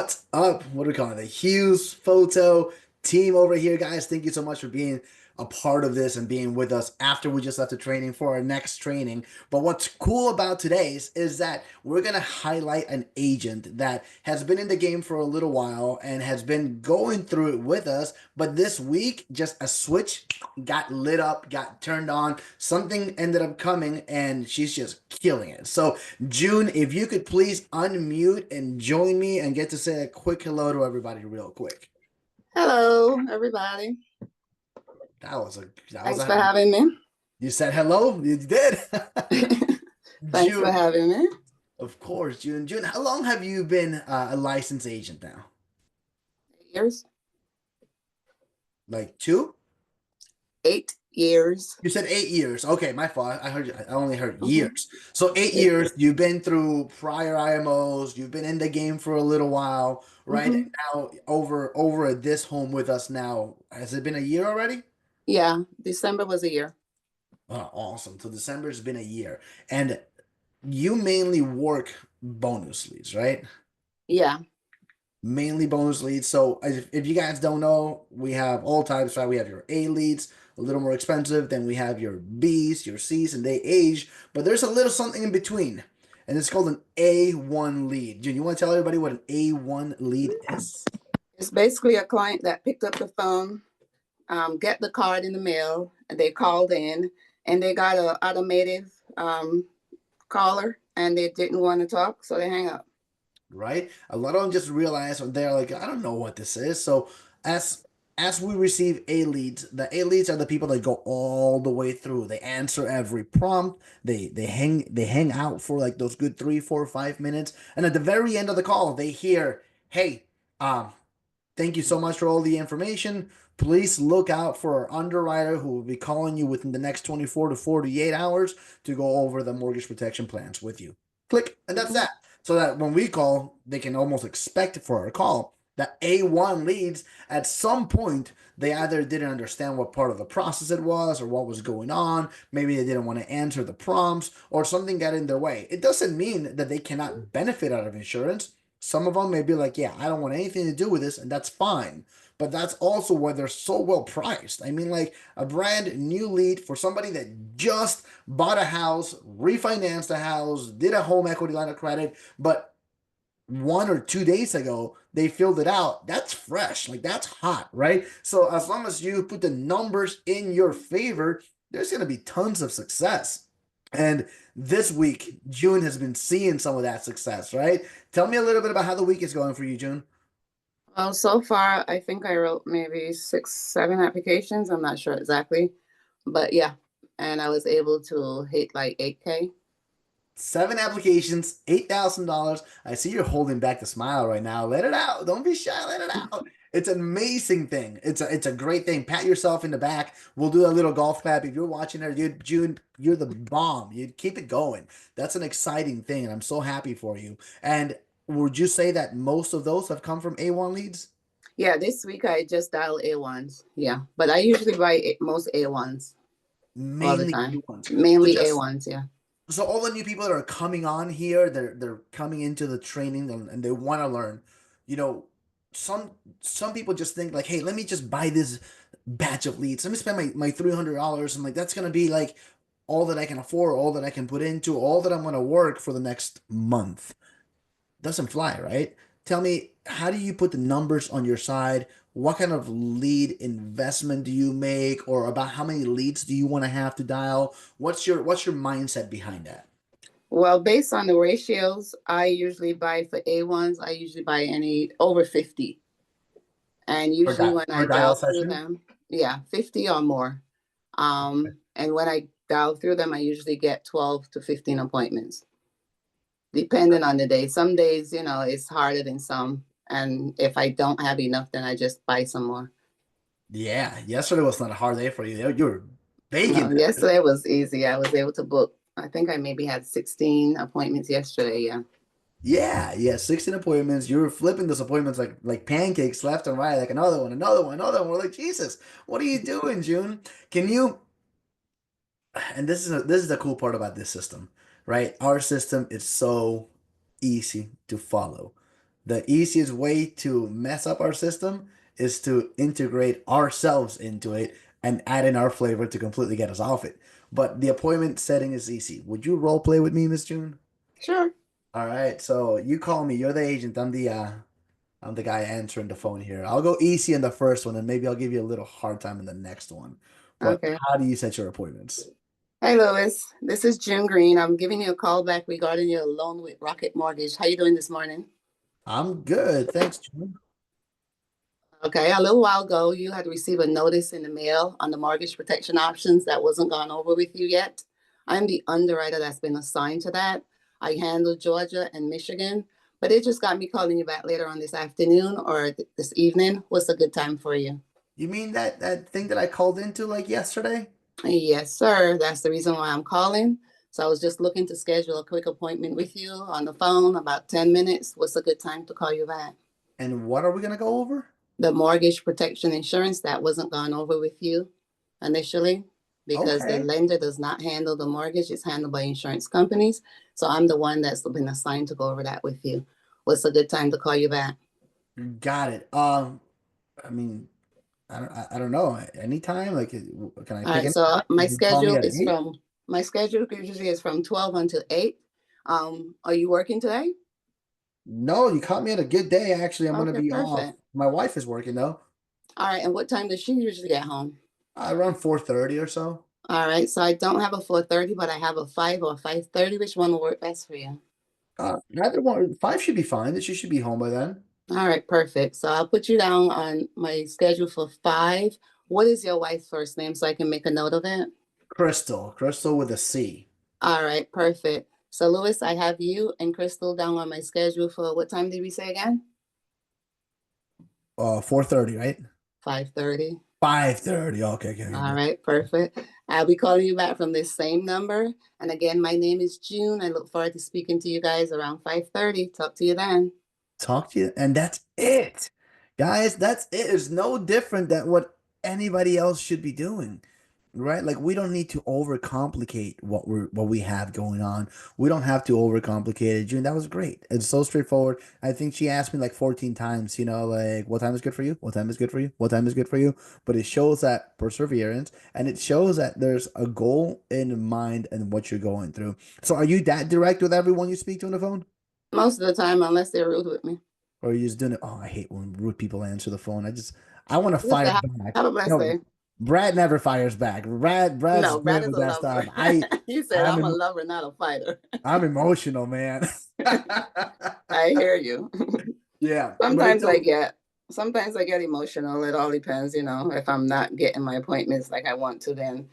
What's up? What do we call it? The Hughes Photo team over here, guys. Thank you so much for being a part of this and being with us after we just left the training for our next training. But what's cool about today's is that we're going to highlight an agent that has been in the game for a little while and has been going through it with us. But this week, just a switch got lit up, got turned on. Something ended up coming, and she's just killing it. So June, if you could please unmute and join me and get to say a quick hello to everybody real quick. Hello, everybody. That was a that was Thanks a for having me. You said hello? You did. Thanks for June, having me. of course, June. June, how long have you been a licensed agent now? Years? Like two? 8 years. You said 8 years. Okay, my fault. I only heard Hmm. years. So 8 years, you've been through prior IMOs, you've been in the game for a little while, right? And Hmm. now over at this home with us now. Has it been a year already? Yeah, December was a year. Oh, awesome. So December's been a year. And you mainly work bonus leads, right? Yeah. Mainly bonus leads. So if you guys don't know, we have all types, right? We have your A leads, a little more expensive. Then we have your Bs, your Cs, and they age. But there's a little something in between. And it's called an A1 lead. June, you want to tell everybody what an A1 lead is? It's basically a client that picked up the phone, get the card in the mail, and they called in, and they got an automated caller, and they didn't want to talk, so they hang up. Right? A lot of them just realize they're like, I don't know what this is. So as as we receive A leads, the A leads are the people that go all the way through. They answer every prompt. They hang out for like those good 3, 4, 5 minutes, and at the very end of the call, they hear, "Hey, um, thank you so much for all the information. Please look out for our underwriter who will be calling you within the next 24 to 48 hours to go over the mortgage protection plans with you." Click, and that's Hmm. that. So that when we call, they can almost expect for our call that A1 leads at some point they either didn't understand what part of the process it was or what was going on. Maybe they didn't want to answer the prompts or something got in their way. It doesn't mean that they cannot benefit out of insurance. Some of them may be like, yeah, I don't want anything to do with this, and that's fine. But that's also why they're so well priced. I mean, like a brand new lead for somebody that just bought a house, refinanced a house, did a home equity line of credit, but 1 or 2 days ago they filled it out. That's fresh, like that's hot, right? So as long as you put the numbers in your favor, there's going to be tons of success. And this week, June has been seeing some of that success, right? Tell me a little bit about how the week is going for you, June. Well, so far, I think I wrote maybe 6, 7 applications. I'm not sure exactly, but yeah, and I was able to hit like 8K. 7 applications, $8,000. I see you're holding back the smile right now. Let it out. Don't be shy. Let it out. It's an amazing thing. It's a great thing. Pat yourself in the back. We'll do a little golf clap. If you're watching her, dude, June, you're the bomb. You keep it going. That's an exciting thing, and I'm so happy for you. And would you say that most of those have come from A1 leads? Yeah, this week I just dial A1s. Yeah, but I usually buy most A1s all the Mainly time. A1s. So Mainly just A1s, yeah. so all the new people that are coming on here, they're coming into the training and they want to learn. You know, some some people just think like, hey, let me just buy this batch of leads. Let me spend my $300 and like that's gonna be like all that I can afford, all that I can put into, all that I'm gonna work for the next month. Doesn't fly, right? Tell me, how do you put the numbers on your side? What kind of lead investment do you make, or about how many leads do you want to have to dial? What's your mindset behind that? Well, based on the ratios, I usually buy for A1s, I usually buy any over 50. And Per usually when I per dial dial through session? them, yeah, 50 or more. And when I dial through them, I usually get 12 to 15 appointments, depending on the day. Some days, it's harder than some. And if I don't have enough, then I just buy some more. Yeah, yesterday was not a hard day for you. You were baking. No, yesterday was easy. I was able to book. I think I maybe had 16 appointments yesterday. Yeah. Yeah, yeah, 16 appointments. You were flipping those appointments like pancakes left and right, like another one, another one, another one. We're like, Jesus, what are you doing, June? Can you and this is the cool part about this system, right? Our system is so easy to follow. The easiest way to mess up our system is to integrate ourselves into it and add in our flavor to completely get us off it. But the appointment setting is easy. Would you role play with me, Miss June? Sure. All right, so you call me. You're the agent. I'm the guy answering the phone here. I'll go easy in the first one, and maybe I'll give you a little hard time in the next one. But Okay. how do you set your appointments? Hi, Lois. This is June Green. I'm giving you a call back regarding your loan with Rocket Mortgage. How you doing this morning? I'm good, thanks, June. Okay, a little while ago, you had received a notice in the mail on the mortgage protection options that wasn't gone over with you yet. I'm the underwriter that's been assigned to that. I handle Georgia and Michigan, but it just got me calling you back later on this afternoon or this evening. What's a good time for you? You mean that thing that I called into like yesterday? Yes, sir. That's the reason why I'm calling. So I was just looking to schedule a quick appointment with you on the phone, about 10 minutes. What's a good time to call you back? And what are we gonna go over? The mortgage protection insurance that wasn't gone over with you initially because the Okay, lender does not handle the mortgage, it's handled by insurance companies. So I'm the one that's been assigned to go over that with you. What's a good time to call you back? got it. I mean, I don't know. Anytime, like, can I All pick right, any so time? You can call me at 8. my schedule usually is from 12 until 8. Are you working today? No, you caught me at a good day. Actually, I'm gonna Okay, be off. perfect. My wife is working though. All right, and what time does she usually get home? Around 4:30 or so. All right, so I don't have a 4:30, but I have a 5 or 5:30. Which one will work best for you? Neither one. 5 should be fine. That she should be home by then. All right, perfect. So I'll put you down on my schedule for 5. What is your wife's first name so I can make a note of it? Crystal with a C. All right, perfect. So Louis, I have you and Crystal down on my schedule for what time did we say again? 4:30, right? 5:30. 5:30. Okay, okay, All okay. right, perfect. I'll be calling you back from this same number. And again, my name is June. I look forward to speaking to you guys around 5:30. Talk to you then. Talk to you, and that's it, guys. That's it. It's no different than what anybody else should be doing, right? Like we don't need to overcomplicate what we have going on. We don't have to overcomplicate it. June, that was great. It's so straightforward. I think she asked me like 14 times, like what time is good for you? What time is good for you? What time is good for you? But it shows that perseverance and it shows that there's a goal in mind and what you're going through. So are you that direct with everyone you speak to on the phone? Most of the time, unless they're rude with me. Or you're just doing it. Oh, I hate when rude people answer the phone. I want to Just fire back. have a blessed No, day. Brad never fires back. Brad's No, Brad good is with a that lover. stuff. He said, I'm I'm a em- lover, not a fighter. I'm emotional, man. I hear you. Yeah, but it's sometimes I so get sometimes I get emotional. It all depends, if I'm not getting my appointments like I want to, then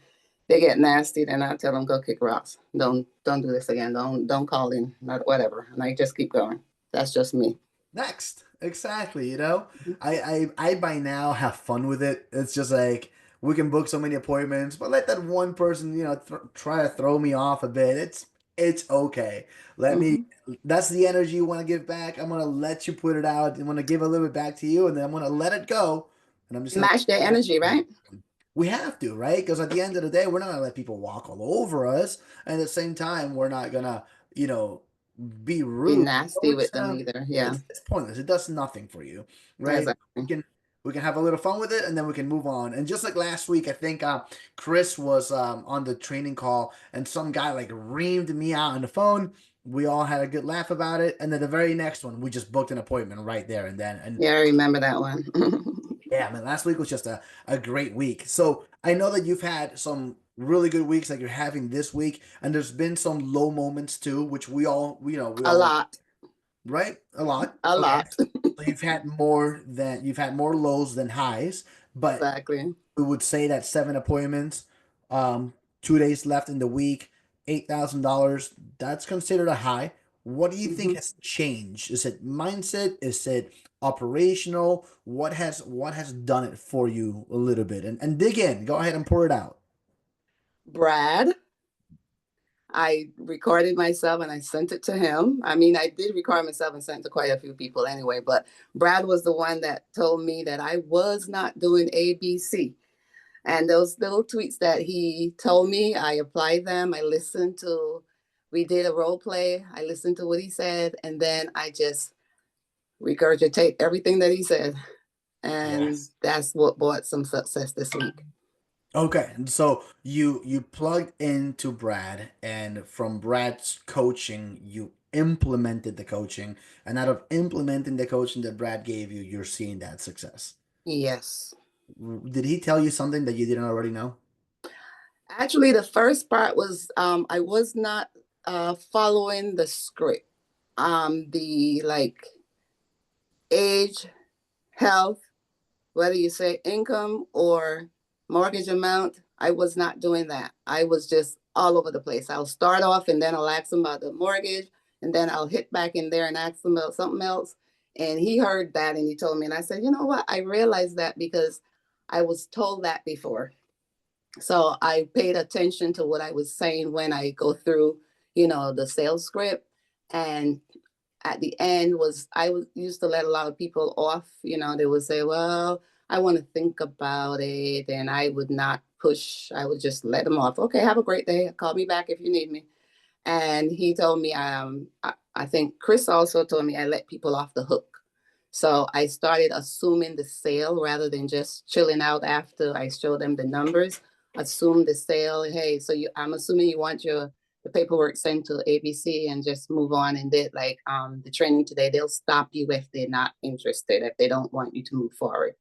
they get nasty, then I tell them go kick rocks. Don't do this again. Don't call in, not whatever. And I just keep going. That's just me. next. Exactly, I by now have fun with it. It's just like we can book so many appointments, but let that one person, try to throw me off a bit. It's okay. Let me Hmm. That's the energy you want to give back. I'm gonna let you put it out. I'm gonna give a little bit back to you, and then I'm gonna let it go. And I'm just gonna Match their energy, right? we have to, right? Because at the end of the day, we're not gonna let people walk all over us. And at the same time, we're not gonna, you know, be Be rude. nasty We're with just them gonna, either. Yeah, it's pointless. It does nothing for you, right? We exactly. can we can have a little fun with it, and then we can move on. And just like last week, I think Chris was on the training call, and some guy like reamed me out on the phone. We all had a good laugh about it, and then the very next one, we just booked an appointment right there and then. And Yeah, I remember that one. yeah, man, last week was just a great week. So I know that you've had some really good weeks like you're having this week, and there's been some low moments too, which we A all, lot. right? A lot. A Okay. lot. So you've had more lows than highs, but Exactly. we would say that 7 appointments, um, 2 days left in the week, $8,000. That's considered a high. What do you think Hmm. has changed? Is it mindset? Is it operational? What has done it for you a little bit? And dig in. Go ahead and pour it out. Brad, I recorded myself and I sent it to him. I mean, I did record myself and sent it to quite a few people anyway, but Brad was the one that told me that I was not doing ABC. And those little tweets that he told me, I applied them. We did a role play. I listened to what he said, and then I just regurgitate everything that he said. And Yes. that's what brought some success this week. Okay, so you plugged into Brad, and from Brad's coaching, you implemented the coaching, and out of implementing the coaching that Brad gave you, you're seeing that success. Yes. Did he tell you something that you didn't already know? Actually, the first part was I was not following the script. The like age, health, whether you say income or mortgage amount, I was not doing that. I was just all over the place. I'll start off and then I'll ask them about the mortgage and then I'll hit back in there and ask them about something else. And he heard that and he told me, and I said, you know what? I realized that because I was told that before. So I paid attention to what I was saying when I go through, the sales script. And at the end was I was used to let a lot of people off. They would say, "Well, I want to think about it," and I would not push. I would just let them off. Okay, have a great day. Call me back if you need me. And he told me, I think Chris also told me I let people off the hook. So I started assuming the sale rather than just chilling out after I show them the numbers. Assume the sale. Hey, so I'm assuming you want the paperwork sent to ABC and just move on and did like the training today. They'll stop you if they're not interested, if they don't want you to move forward.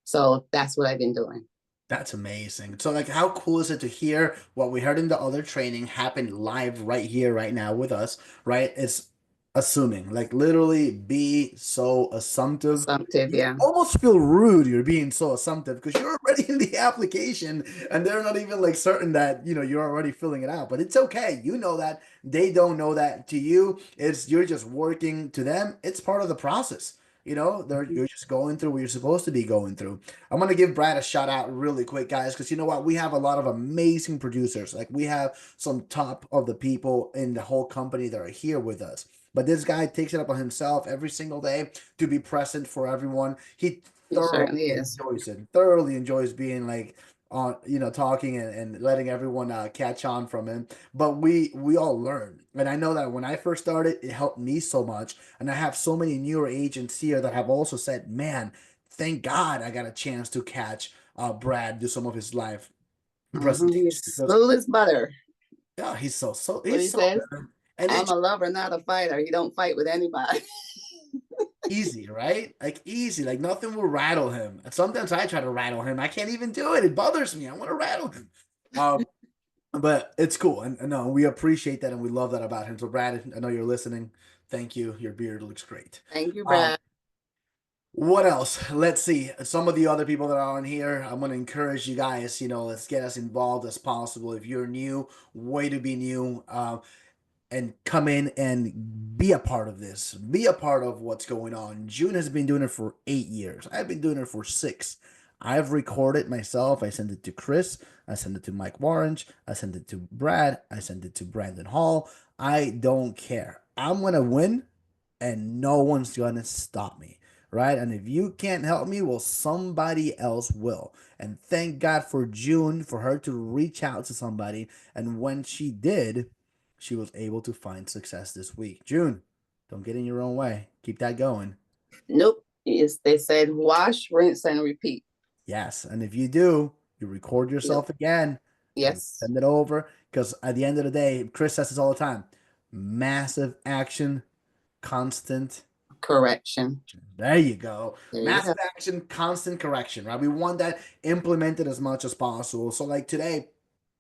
So that's what I've been doing. That's amazing. So, like, how cool is it to hear what we heard in the other training happen live right here, right now with us, right? It's assuming, like, literally be so assumptive. Assumptive, You yeah. almost feel rude you're being so assumptive because you're already in the application and they're not even like certain that, you're already filling it out. But it's okay. You know that. They don't know that to you. It's you're just working to them. It's part of the process. You're just going through what you're supposed to be going through. I'm gonna give Brad a shout out really quick, guys, because you know what? We have a lot of amazing producers. Like we have some top of the people in the whole company that are here with us. But this guy takes it upon himself every single day to be present for everyone. He It thoroughly certainly is. enjoys it. Thoroughly enjoys being like on, talking and letting everyone catch on from him. But we all learn, and I know that when I first started, it helped me so much. And I have so many newer agents here that have also said, "Man, thank God I got a chance to catch Brad do some of his live He's presentations because smooth as butter. yeah, What he's he so says, good, and I'm it's a lover, not a fighter. He don't fight with anybody. easy, right? Like easy, like nothing will rattle him. And sometimes I try to rattle him, I can't even do it. It bothers me. I want to rattle him. Um, but it's cool, and no, we appreciate that and we love that about him. So Brad, I know you're listening. Thank you. Your beard looks great. Thank you, Um, Brad. What else? Let's see. Some of the other people that are on here, I'm gonna encourage you guys. Let's get as involved as possible. If you're new, way to be new. And come in and be a part of this. Be a part of what's going on. June has been doing it for 8 years. I've been doing it for 6. I've recorded myself. I sent it to Chris. I sent it to Mike Warren. I sent it to Brad. I sent it to Brandon Hall. I don't care. I'm gonna win, and no one's gonna stop me. Right? And if you can't help me, well, somebody else will. And thank God for June for her to reach out to somebody. And when she did, she was able to find success this week. June, don't get in your own way. Keep that going. Nope. They said wash, rinse, and repeat. Yes. And if you do, you record Yep. yourself again and Yes. send it over. Because at the end of the day, Chris says this all the time, massive action, constant. Correction. There you go. There you go. Massive action, constant correction, right? We want that implemented as much as possible. So, like today,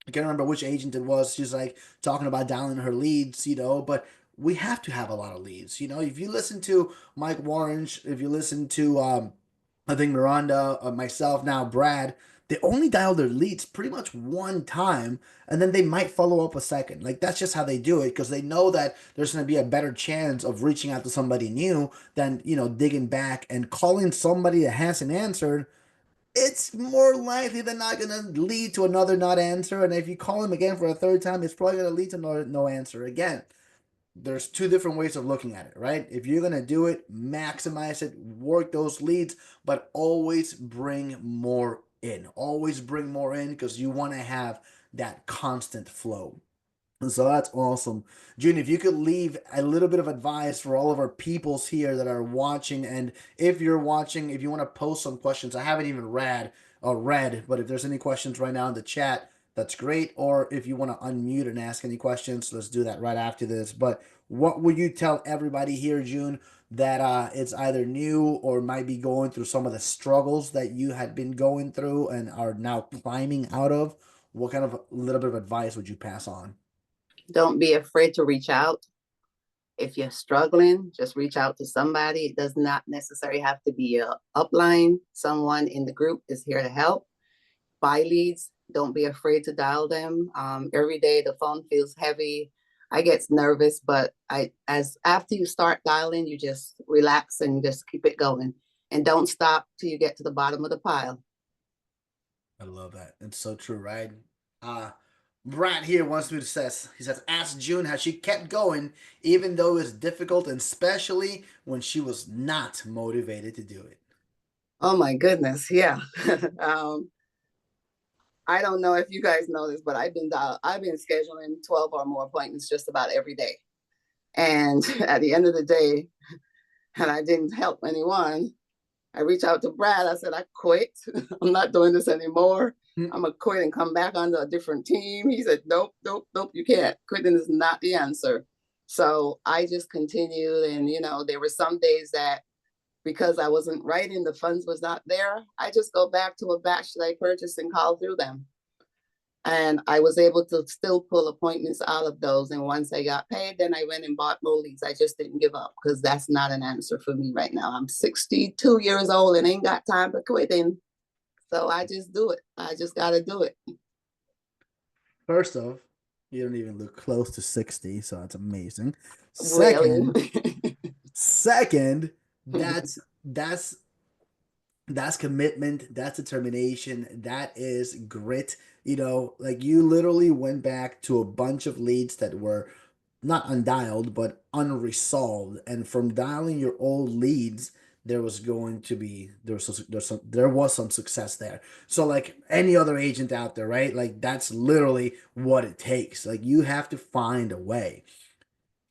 I can't remember which agent it was. She's like talking about dialing her leads, but we have to have a lot of leads. If you listen to Mike Warren, if you listen to, I think Miranda, myself, now Brad, they only dial their leads pretty much one time and then they might follow up a second. Like that's just how they do it because they know that there's going to be a better chance of reaching out to somebody new than, digging back and calling somebody that hasn't answered. It's more likely than not going to lead to another not answer. And if you call him again for a third time, it's probably going to lead to no answer again. There's two different ways of looking at it, right? If you're going to do it, maximize it, work those leads, but always bring more in. Always bring more in because you want to have that constant flow. So that's awesome. June, if you could leave a little bit of advice for all of our peoples here that are watching, and if you're watching, if you want to post some questions, I haven't even read, but if there's any questions right now in the chat, that's great. Or if you want to unmute and ask any questions, let's do that right after this. But what would you tell everybody here, June, that it's either new or might be going through some of the struggles that you had been going through and are now climbing out of? What kind of little bit of advice would you pass on? Don't be afraid to reach out. If you're struggling, just reach out to somebody. It does not necessarily have to be a upline. Someone in the group is here to help. Buy leads. Don't be afraid to dial them. Every day the phone feels heavy. I get nervous, but as after you start dialing, you just relax and just keep it going, and don't stop till you get to the bottom of the pile. I love that. It's so true, right? Uh Brad here wants me to says he says ask June how she kept going even though it was difficult and especially when she was not motivated to do it. Oh my goodness, yeah. um, I don't know if you guys know this, but I've been scheduling 12 or more appointments just about every day. And at the end of the day, and I didn't help anyone, I reached out to Brad. I said, I quit. I'm not doing this anymore. I'm gonna quit and come back onto a different team. He said, nope, nope, nope, you can't. Quitting is not the answer. So I just continued, and there were some days that because I wasn't writing, the funds was not there. I just go back to a batch that I purchased and call through them. And I was able to still pull appointments out of those. And once I got paid, then I went and bought more leads. I just didn't give up because that's not an answer for me right now. I'm 62 years old and ain't got time for quitting. So I just do it. I just got to do it. First off, you don't even look close to 60, so that's amazing. Really. Second, that's that's commitment, that's determination, that is grit. Like you literally went back to a bunch of leads that were not undialed but unresolved, and from dialing your old leads there was some success there. So like any other agent out there, right? Like that's literally what it takes. Like you have to find a way.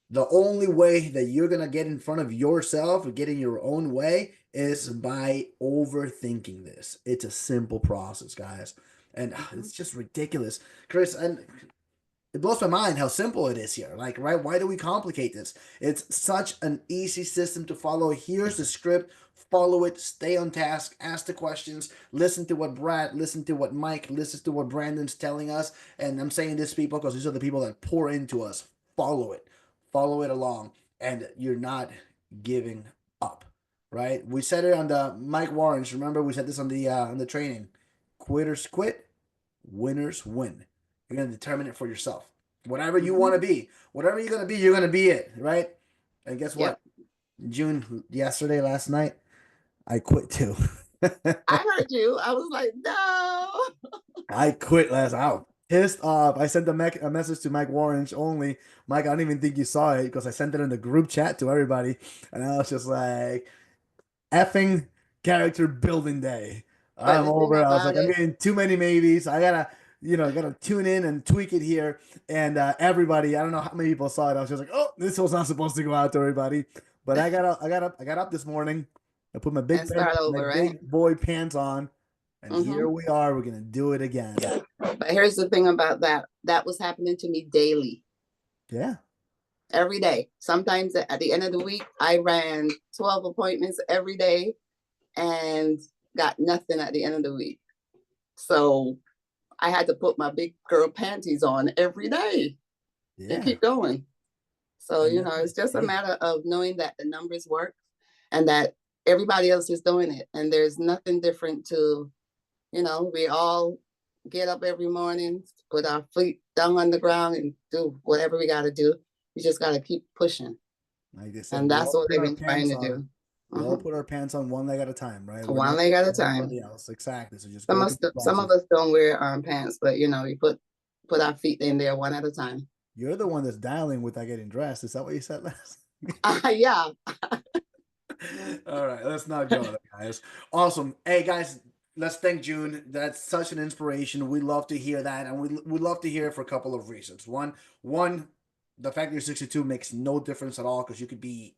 The only way that you're gonna get in front of yourself or get in your own way is by overthinking this. It's a simple process, guys. And it's just ridiculous, Chris. And it blows my mind how simple it is here. Like, right? Why do we complicate this? It's such an easy system to follow. Here's the script. Follow it. Stay on task. Ask the questions. Listen to what Brad. Listen to what Mike. Listen to what Brandon's telling us. And I'm saying this, people, because these are the people that pour into us. Follow it. Follow it along, and you're not giving up. Right? We said it on the Mike Warrens. Remember, we said this on the training. Quitters quit. Winners win. You're gonna determine it for yourself. Whatever you want to be, whatever you're gonna be, you're gonna be it, right? And guess Yep. what? June yesterday, last night, I quit too. I heard you. I was like, no. I quit last out. Pissed off. I sent a message to Mike Warren only. Mike, I don't even think you saw it because I sent it in the group chat to everybody. And I was just like, effing character building day. But I'm the thing over. I was like, about I'm it, getting too many maybes. I gotta tune in and tweak it here. And everybody, I don't know how many people saw it. I was just like, oh, this was not supposed to go out to everybody. But I got up this morning. I put and start my over, right? big boy pants on, and here Mm-hmm. we are. We're gonna do it again. But here's the thing about that. That was happening to me daily, Yeah, every day. Sometimes at the end of the week, I ran 12 appointments every day and got nothing at the end of the week. So I had to put my big girl panties on every day and yeah. keep going. So, And that's it's just a hey, matter of knowing that the numbers work and that everybody else is doing it. And there's nothing different we all get up every morning, put our feet down on the ground and do whatever we got to do. We just got to keep pushing. like they said, And we that's all what put I've our been trying pants to on. do. We all Mhm. put our pants on one leg at a time, right? We're One not leg at a time. everybody else. Exactly. So just Some go of through the some of process. us don't wear pants, but we put our feet in there one at a time. You're the one that's dialing without getting dressed. Is that what you said last? Yeah. All right, let's not go there, guys. Awesome. Hey, guys, let's thank June. That's such an inspiration. We love to hear that, and we love to hear it for a couple of reasons. One, the fact that you're 62 makes no difference at all because you could be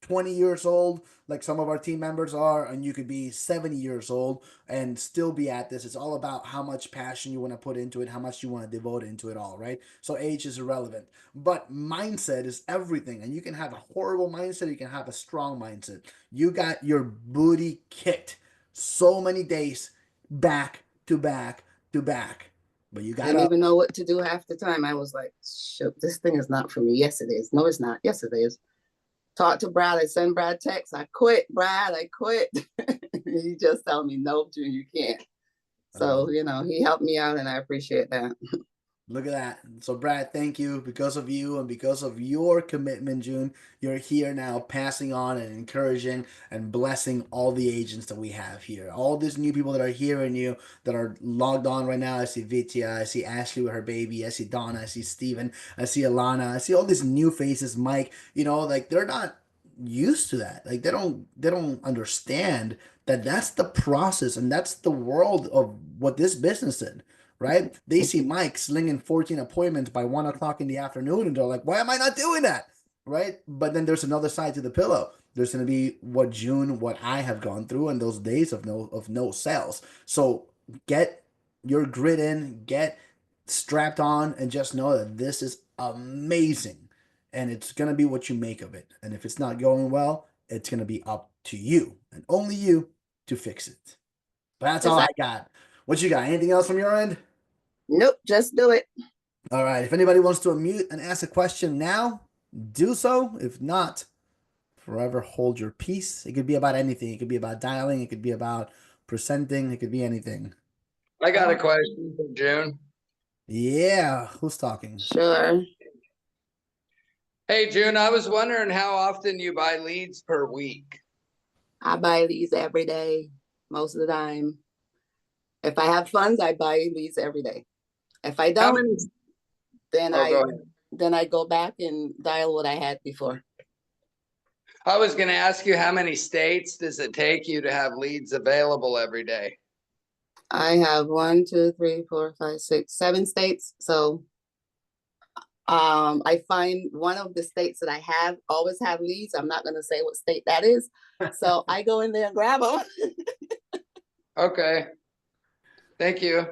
20 years old, like some of our team members are, and you could be 70 years old and still be at this. It's all about how much passion you want to put into it, how much you want to devote into it all, right? So age is irrelevant. But mindset is everything. And you can have a horrible mindset, you can have a strong mindset. You got your booty kicked so many days back to back to back. But you Didn't gotta even know what to do half the time. I was like, shoot, this thing is not for me. Yes, it is. No, it's not. Yes, it is. Talk to Brad. I send Brad text. I quit, Brad. I quit. He just tell me, no, June, you can't. So, he helped me out and I appreciate that. look at that. So, Brad, thank you. Because of you and because of your commitment, June, you're here now passing on and encouraging and blessing all the agents that we have here. All these new people that are hearing you, that are logged on right now. I see Vitya, I see Ashley with her baby, I see Donna, I see Steven, I see Alana, I see all these new faces, Mike, like they're not used to that. Like they don't understand that that's the process and that's the world of what this business is, right? They see Mike slinging 14 appointments by 1 o'clock in the afternoon, and they're like, why am I not doing that? Right? But then there's another side to the pillow. There's going to be what I have gone through, and those days of no sales. So get your grit in, get strapped on, and just know that this is amazing, and it's going to be what you make of it. And if it's not going well, it's going to be up to you and only you to fix it. But that's all I Exactly. got. What you got? Anything else from your end? Nope, just do it. All right. If anybody wants to unmute and ask a question now, do so. If not, forever hold your peace. It could be about anything. It could be about dialing. It could be about presenting. It could be anything. I got a question for June. Yeah. Who's talking? Sure. Hey, June, I was wondering how often you buy leads per week. I buy these every day, most of the time. If I have funds, I buy these every day. If I How don't, many? then Oh, go I ahead. then I go back and dial what I had before. I was going to ask you how many states does it take you to have leads available every day? I have 1, 2, 3, 4, 5, 6, 7 states. So I find one of the states that I have always have leads. I'm not gonna say what state that is. So I go in there and grab them. Okay. Thank you.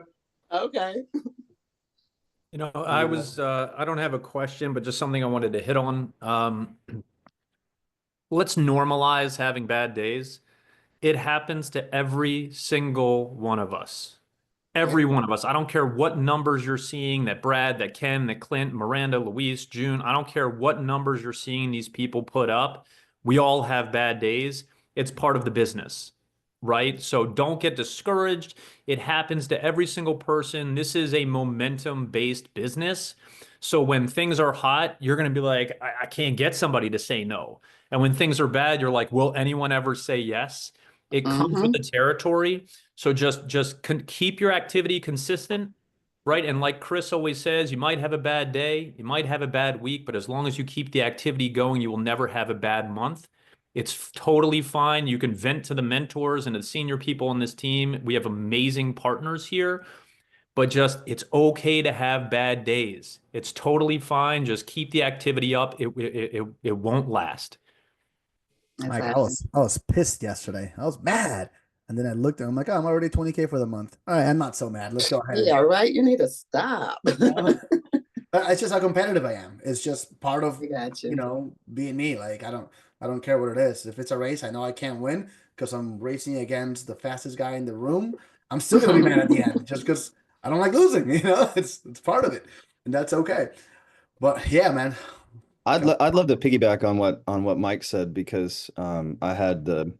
Okay. I don't have a question, but just something I wanted to hit on. Let's normalize having bad days. It happens to every single one of us. Yeah. Every one of us. I don't care what numbers you're seeing that Brad, that Ken, that Clint, Miranda, Luis, June. I don't care what numbers you're seeing these people put up. We all have bad days. It's part of the business, right? So don't get discouraged. It happens to every single person. This is a momentum-based business. So when things are hot, you're going to be like, I can't get somebody to say no. And when things are bad, you're like, will anyone ever say yes? It comes with Mm-hmm. the territory. So just keep your activity consistent, right? And like Chris always says, you might have a bad day, you might have a bad week, but as long as you keep the activity going, you will never have a bad month. It's totally fine. You can vent to the mentors and the senior people on this team. We have amazing partners here, but just it's okay to have bad days. It's totally fine. Just keep the activity up. It won't last. Mike, I Exactly. was I was pissed yesterday. I was mad. And then I looked and I'm like, oh, I'm already 20K for the month. All right, I'm not so mad. Let's go ahead and Yeah, right. You need to stop. it's just how competitive I am. It's just part of, I got you. being me. Like I don't care what it is. If it's a race, I know I can't win because I'm racing against the fastest guy in the room. I'm still gonna be mad at the end just because I don't like losing, It's part of it. And that's okay. But yeah, man. I'd love to piggyback on what Mike said because I had the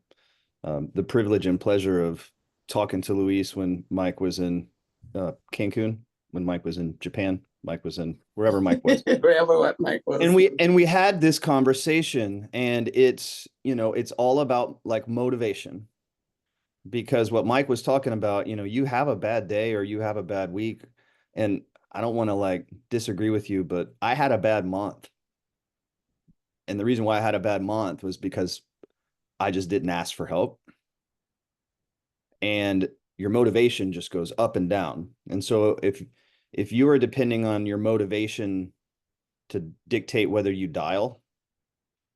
privilege and pleasure of talking to Luis when Mike was in Cancun, when Mike was in Japan, Mike was in wherever Mike was. Wherever what Mike was. And we had this conversation, and it's all about like motivation, because what Mike was talking about, you have a bad day or you have a bad week, and I don't want to like disagree with you, but I had a bad month. And the reason why I had a bad month was because I just didn't ask for help. And your motivation just goes up and down. And so if you are depending on your motivation to dictate whether you dial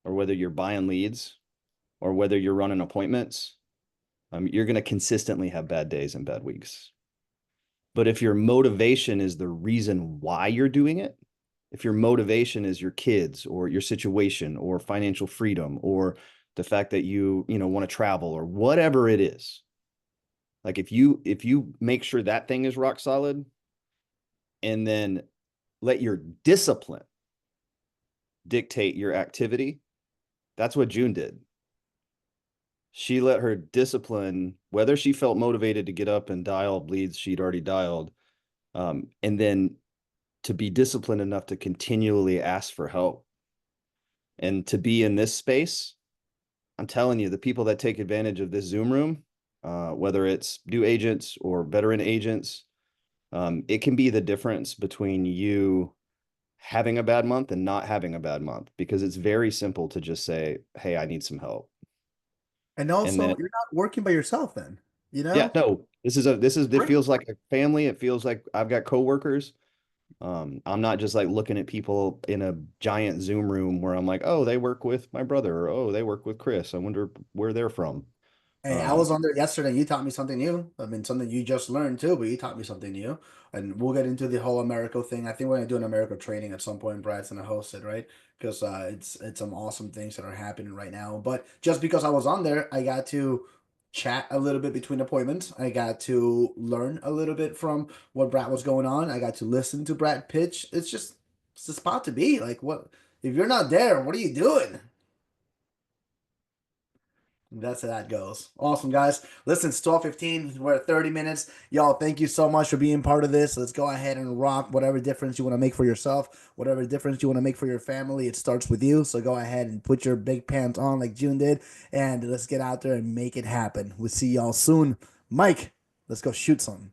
or whether you're buying leads or whether you're running appointments, you're going to consistently have bad days and bad weeks. But if your motivation is the reason why you're doing it, if your motivation is your kids or your situation or financial freedom or the fact that you want to travel or whatever it is, like if you make sure that thing is rock solid and then let your discipline dictate your activity, that's what June did. She let her discipline, whether she felt motivated to get up and dial leads she'd already dialed, and then to be disciplined enough to continually ask for help and to be in this space. I'm telling you, the people that take advantage of this Zoom room, whether it's new agents or veteran agents, it can be the difference between you having a bad month and not having a bad month, because it's very simple to just say, hey, I need some help. And And also, then, you're not working by yourself then, yeah, no, it Right. feels like a family. It feels like I've got coworkers. I'm not just like looking at people in a giant Zoom room where I'm like, oh, they work with my brother, or oh, they work with Chris. I wonder where they're from. Hey, I Um, was on there yesterday. You taught me something new. I mean, something you just learned too, but you taught me something new. And we'll get into the whole America thing. I think we're gonna do an America training at some point. Brad's gonna host it, right? Because it's some awesome things that are happening right now. But just because I was on there, I got to chat a little bit between appointments. I got to learn a little bit from what Brad was going on. I got to listen to Brad pitch. It's the spot to be. Like, what if you're not there? What are you doing? That's how that goes. Awesome, guys. Listen, it's 12:15. We're at 30 minutes. Y'all, thank you so much for being part of this. Let's go ahead and rock whatever difference you want to make for yourself, whatever difference you want to make for your family. It starts with you. So go ahead and put your big pants on like June did, and let's get out there and make it happen. We'll see y'all soon. Mike, let's go shoot something.